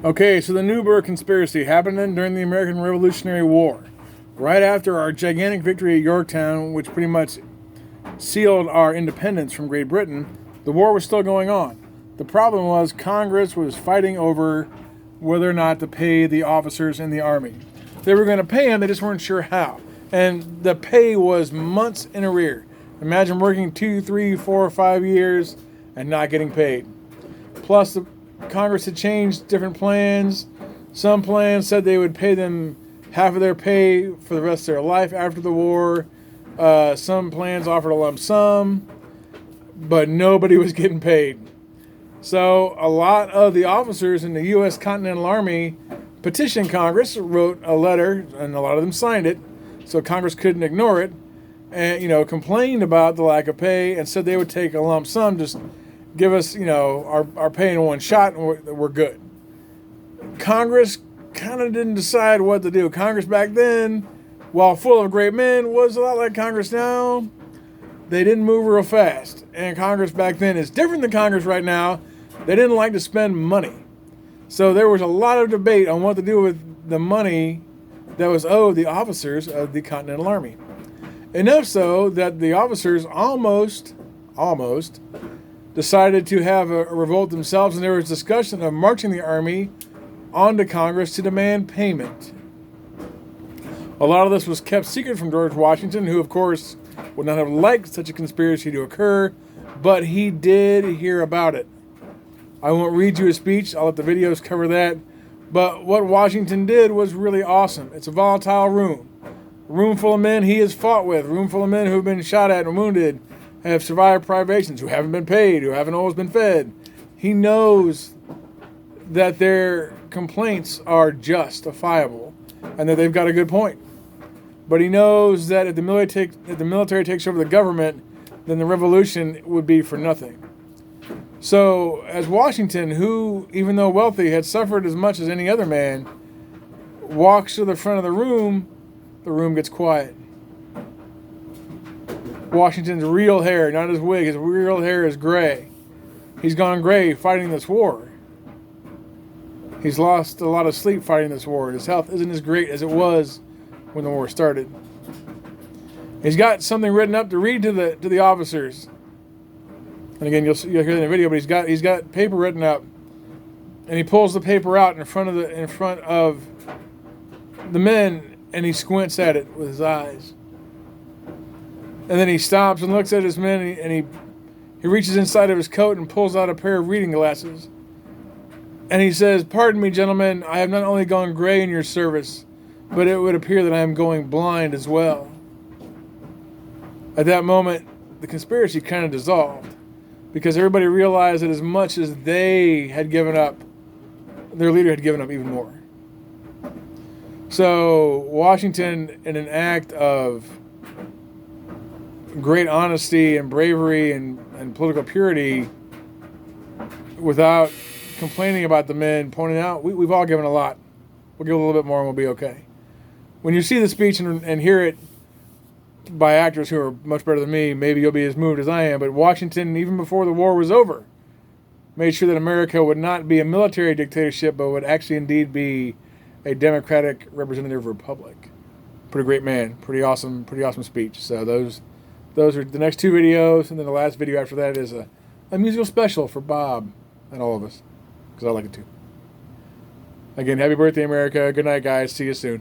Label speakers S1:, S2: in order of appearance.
S1: Okay, so the Newburgh conspiracy happened during the American Revolutionary War, right after our gigantic victory at Yorktown, which pretty much sealed our independence from Great Britain. The war was still going on. The problem was Congress was fighting over whether or not to pay the officers in the Army. They were going to pay them, they just weren't sure how. And the pay was months in arrear. Imagine working 2, 3, 4, 5 years and not getting paid. Plus, the Congress had changed different plans. Some plans said they would pay them half of their pay for the rest of their life after the war. Some plans offered a lump sum, but nobody was getting paid. So a lot of the officers in the U.S. Continental Army petitioned Congress, wrote a letter, and a lot of them signed it, so Congress couldn't ignore it, and, complained about the lack of pay and said they would take a lump sum, just give us, our pay in one shot, and we're good. Congress kind of didn't decide what to do. Congress back then, while full of great men, was a lot like Congress now. They didn't move real fast. And Congress back then is different than Congress right now. They didn't like to spend money. So there was a lot of debate on what to do with the money that was owed the officers of the Continental Army. Enough so that the officers almost decided to have a revolt themselves, and there was discussion of marching the army onto Congress to demand payment. A lot of this was kept secret from George Washington, who, of course, would not have liked such a conspiracy to occur, but he did hear about it. I won't read you his speech. I'll let the videos cover that. But what Washington did was really awesome. It's a volatile room. A room full of men he has fought with. A room full of men who have been shot at and wounded, have survived privations, who haven't been paid, who haven't always been fed. He knows that their complaints are justifiable and that they've got a good point. But he knows that if the military takes over the government, then the revolution would be for nothing. So, as Washington, who, even though wealthy, had suffered as much as any other man, walks to the front of the room gets quiet. Washington's real hair, not his wig, his real hair is gray. He's gone gray fighting this war. He's lost a lot of sleep fighting this war. His health isn't as great as it was when the war started. He's got something written up to read to the officers. And again, you'll hear that in the video, but he's got paper written up, and he pulls the paper out in front of the men, and he squints at it with his eyes. And then he stops and looks at his men, and he reaches inside of his coat and pulls out a pair of reading glasses. And he says, "Pardon me, gentlemen, I have not only gone gray in your service, but it would appear that I am going blind as well." At that moment, the conspiracy kind of dissolved, because everybody realized that as much as they had given up, their leader had given up even more. So Washington, in an act of great honesty and bravery and political purity, without complaining about the men, pointing out, we've all given a lot. We'll give a little bit more and we'll be okay. When you see the speech and hear it by actors who are much better than me, maybe you'll be as moved as I am. But Washington, even before the war was over, made sure that America would not be a military dictatorship, but would actually indeed be a democratic representative republic. Pretty great man. Pretty awesome speech. So those are the next two videos, and then the last video after that is a musical special for Bob and all of us, because I like it too. Again, happy birthday, America. Good night, guys. See you soon.